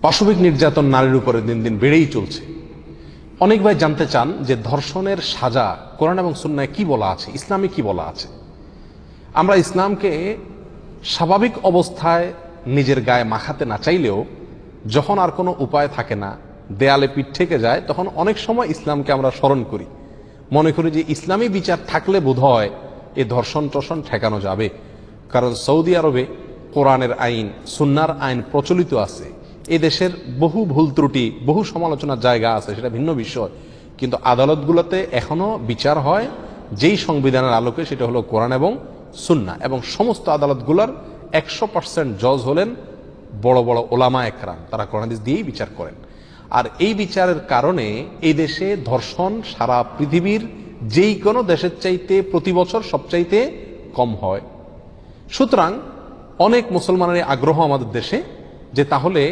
পাশবিক নির্যাতন নারীর উপরে দিন দিন বেড়েই চলছে। অনেক ভাই জানতে চান যে ধর্ষণের সাজা কোরআন এবং সুন্নায় কি বলা আছে, ইসলামে কি বলা আছে। আমরা ইসলামকে স্বাভাবিক অবস্থায় নিজের গায়ে মাখাতে না চাইলেও যখন আর কোনো উপায় থাকে না, দেয়ালে পিঠ থেকে যায়, তখন অনেক সময় ইসলামকে আমরা স্মরণ করি, মনে করি যে ইসলামী বিচার থাকলে বোধহয় এই ধর্ষণ টর্ষণ ঠেকানো যাবে। কারণ সৌদি আরবে কোরআনের আইন, সুন্নার আইন প্রচলিত আছে। এই দেশের বহু ভুল ত্রুটি, বহু সমালোচনার জায়গা আছে, সেটা ভিন্ন বিষয়, কিন্তু আদালতগুলোতে এখনো বিচার হয় যেই সংবিধানের আলোকে, সেটা হলো কোরআন এবং সুন্না। এবং সমস্ত আদালতগুলোর 100% জজ হলেন বড় বড় ওলামা একরাম, তারা কোরআন হাদিস দিয়েই বিচার করেন। আর এই বিচারের কারণে এই দেশে ধর্ষণ সারা পৃথিবীর যেই কোনো দেশের চাইতে প্রতি বছর সবচাইতে কম হয়। সুতরাং অনেক মুসলমানের আগ্রহ আমাদের দেশে যে তাহলে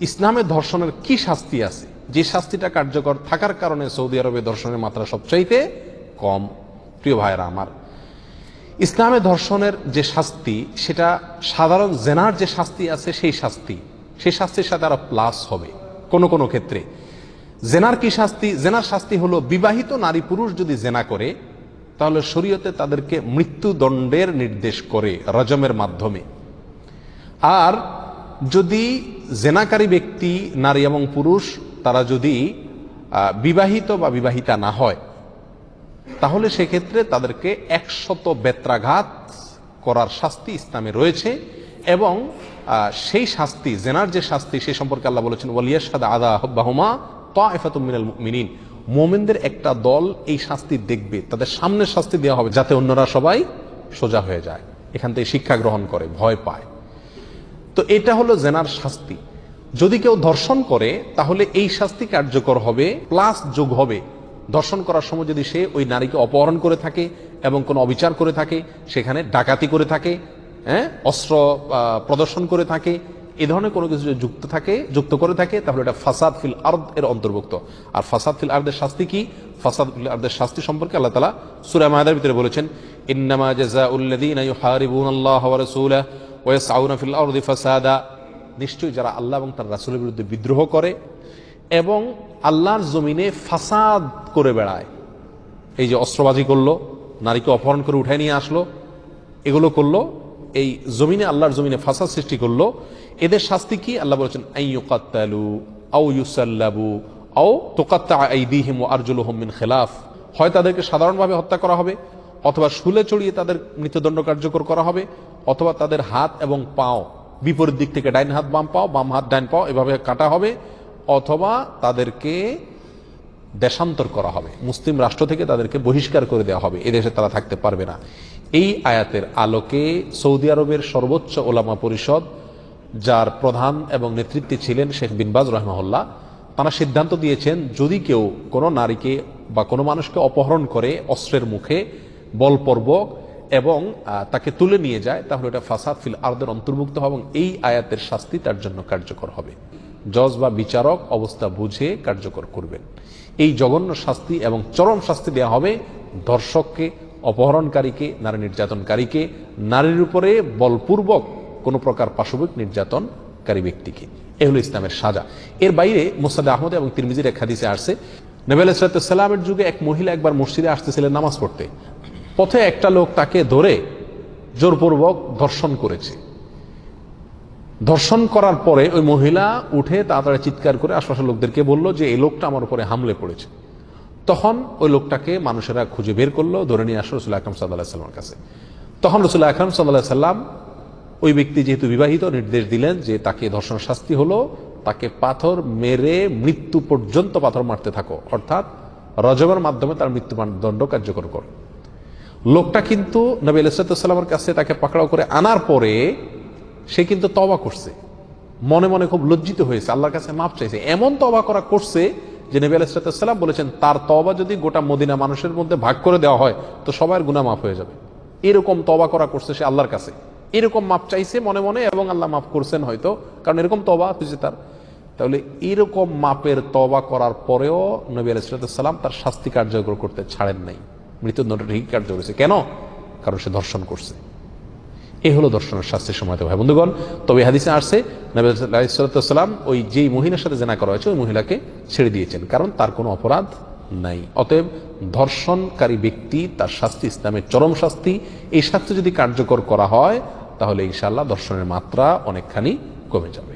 ইসলামে ধর্ষণের কি শাস্তি আছে, যে শাস্তিটা কার্যকর থাকার কারণে সৌদি আরবে ধর্ষণের মাত্রা সবচাইতে কম। প্রিয় ভাইয়েরা আমার, ইসলামে ধর্ষণের যে শাস্তি সেটা সাধারণ জেনার যে শাস্তি আছে সেই শাস্তির সাথে আরো প্লাস হবে। কোন কোন ক্ষেত্রে জেনার কি শাস্তি? জেনার শাস্তি হলো বিবাহিত নারী পুরুষ যদি জেনা করে তাহলে শরীয়তে তাদেরকে মৃত্যুদণ্ডের নির্দেশ করে রজমের মাধ্যমে। আর যদি জেনাকারী ব্যক্তি নারী এবং পুরুষ তারা যদি বিবাহিত বা বিবাহিতা না হয় তাহলে সেক্ষেত্রে তাদেরকে 100 বেত্রাঘাত করার শাস্তি ইসলামে রয়েছে। এবং সেই শাস্তি, জেনার যে শাস্তি, সে সম্পর্কে আল্লাহ বলেছেন ওয়ালিয়াশহাদ আযাবাহুমা তাইফাতুম মিনাল মুমিনিন, মুমিনদের একটা দল এই শাস্তি দেখবে, তাদের সামনে শাস্তি দেওয়া হবে যাতে অন্যরা সবাই সোজা হয়ে যায়, এখান থেকে শিক্ষা গ্রহণ করে, ভয় পায়। তো এটা হলো জেনার শাস্তি। যদি কেউ ধর্ষণ করে তাহলে এই শাস্তি কার্যকর হবে, প্লাস যোগ হবে ধর্ষণ করার সময় যদি সে ওই নারীকে অপহরণ করে থাকে এবং কোনো অবিচার করে থাকে, সেখানে ডাকাতি করে থাকে, অস্ত্র প্রদর্শন করে থাকে, এই ধরনের কোনো কিছু যুক্ত করে থাকে, তাহলে এটা ফাসাদ ফিল আরদ এর অন্তর্ভুক্ত। আর ফাসাদ ফিল আরদের শাস্তি কি? ফাসাদ ফিল আরদের শাস্তি সম্পর্কে আল্লাহ তাআলা সূরা মায়েদার ভিতরে বলেছেন, ইন্নামা জাযাউল্লাযীনা ইউহারিবুনাল্লাহা ওয়া রাসূলাহু ওয়া ইয়াসআউনা ফিল আরদি ফাসাদা, নিশ্চয়ই যারা আল্লাহ এবং তার রাসূলের বিরুদ্ধে বিদ্রোহ করে এবং আল্লাহর জমিনে ফাসাদ করে বেড়ায়, এই যে অস্ত্রবাজি করলো, নারীকে অপহরণ করে উঠায় নিয়ে আসলো, এগুলো করলো, এই জমিনে, আল্লাহর জমিনে ফাসাদ সৃষ্টি করলো, এদের শাস্তি কি? আল্লাহ বলেছেন আইয়ুকাত্তালু আও ইউসাল্লাবু আও তুকাত্তা আইদিহিম ওয়া আরজুলুহুম মিন খিলাফ, হয় তাদেরকে সাধারণভাবে হত্যা করা হবে, অথবা শুলে চড়িয়ে তাদের মৃত্যুদণ্ড কার্যকর করা হবে, অথবা তাদের হাত এবং পাও বিপরীত দিক থেকে, ডাইন হাত বাম পাও, বাম হাত ডাইন পাও, এভাবে কাটা হবে, অথবা তাদেরকে দেশান্তর করা হবে, মুসলিম রাষ্ট্র থেকে তাদেরকে বহিষ্কার করে দেওয়া হবে, এদেশে তারা থাকতে পারবে না। এই আয়াতের আলোকে সৌদি আরবের সর্বোচ্চ ওলামা পরিষদ, যার প্রধান এবং নেতৃত্বে ছিলেন শেখ বিন বাজ রাহিমাহুল্লাহ, তারা সিদ্ধান্ত দিয়েছেন যদি কেউ কোনো নারীকে বা কোনো মানুষকে অপহরণ করে অস্ত্রের মুখে বলপূর্বক এবং তাকে তুলে নিয়ে যায়, তাহলে এটা ফাসাদ ফিল আরদের অন্তর্ভুক্ত হবে এবং এই আয়াতের শাস্তি তার জন্য কার্যকর হবে। জজ বা বিচারক অবস্থা বুঝে কার্যকর করবেন। এই জঘন্য শাস্তি এবং চরম শাস্তি দেওয়া হবে ধর্ষককে, অপহরণকারীকে, নারী নির্যাতনকারীকে, নারীর উপরে বলপূর্বক কোনো প্রকার পাশবিক নির্যাতনকারী ব্যক্তিকে। এ হলো ইসলামের সাজা। এর বাইরে মুসনাদে আহমদ এবং তিরমিজির এক হাদিসে আসছে, নবী আলাইহিস সালামের যুগে এক মহিলা একবার মসজিদে আসতেছিলেন নামাজ পড়তে। পথে একটা লোক তাকে ধরে জোরপূর্বক ধর্ষণ করেছে। ধর্ষণ করার পরে ওই মহিলা উঠে তাড়াতাড়ি চিৎকার করে আশপাশের লোকদেরকে বলল যে এই লোকটা আমার উপরে হামলে পড়েছে। তখন ওই লোকটাকে মানুষেরা খুঁজে বের করলো, ধরে নিয়ে আসলো রাসূল আকরাম সাল্লাল্লাহু আলাইহি ওয়াসাল্লামের কাছে। তখন রাসূল আকরাম সাল্লাল্লাহু আলাইহি ওয়াসাল্লাম ওই ব্যক্তি যেহেতু বিবাহিত, নির্দেশ দিলেন যে তাকে ধর্ষণ শাস্তি হলো তাকে পাথর মেরে মৃত্যু পর্যন্ত পাথর মারতে থাকো, অর্থাৎ রজমের মাধ্যমে তার মৃত্যুদণ্ড কার্যকর করো। লোকটা কিন্তু নবী আলাইহিস সালামের কাছে তাকে পাকড়াও করে আনার পরে সে কিন্তু তওবা করছে, মনে মনে খুব লজ্জিত হয়েছে, আল্লাহর কাছে মাপ চাইছে। এমন তওবা করছে যে নবী আলাইহিস সালাম বলেছেন তার তওবা যদি গোটা মদিনা মানুষের মধ্যে ভাগ করে দেওয়া হয় তো সবার গুনাহ মাফ হয়ে যাবে। এরকম তওবা করছে সে আল্লাহর কাছে, এরকম মাপ চাইছে মনে মনে, এবং আল্লাহ মাফ করছেন হয়তো, কারণ এরকম তওবা হয়েছে তার। তাহলে এরকম মাপের তওবা করার পরেও নবী আলাইহিস সালাম তার শাস্তি কার্যকর করতে ছাড়েন নাই, মৃত্যুদণ্ড ঠিকই কার্যকর করেছে। কেন? কারণ সে ধর্ষণ করছে। এই হলো দর্শনের শাস্তির সময়তে ভাই বন্ধুগণ। তবে হাদিসে আসছে নবী আলাইহিস সালাম ওই যেই মহিলার সাথে জেনা করা হয়েছে ওই মহিলাকে ছেড়ে দিয়েছেন, কারণ তার কোনো অপরাধ নাই। অতএব ধর্ষণকারী ব্যক্তি তার শাস্তি ইসলামের চরম শাস্তি, এই শাস্তি যদি কার্যকর করা হয় তাহলে ইনশাআল্লাহ ধর্ষণের মাত্রা অনেকখানি কমে যাবে।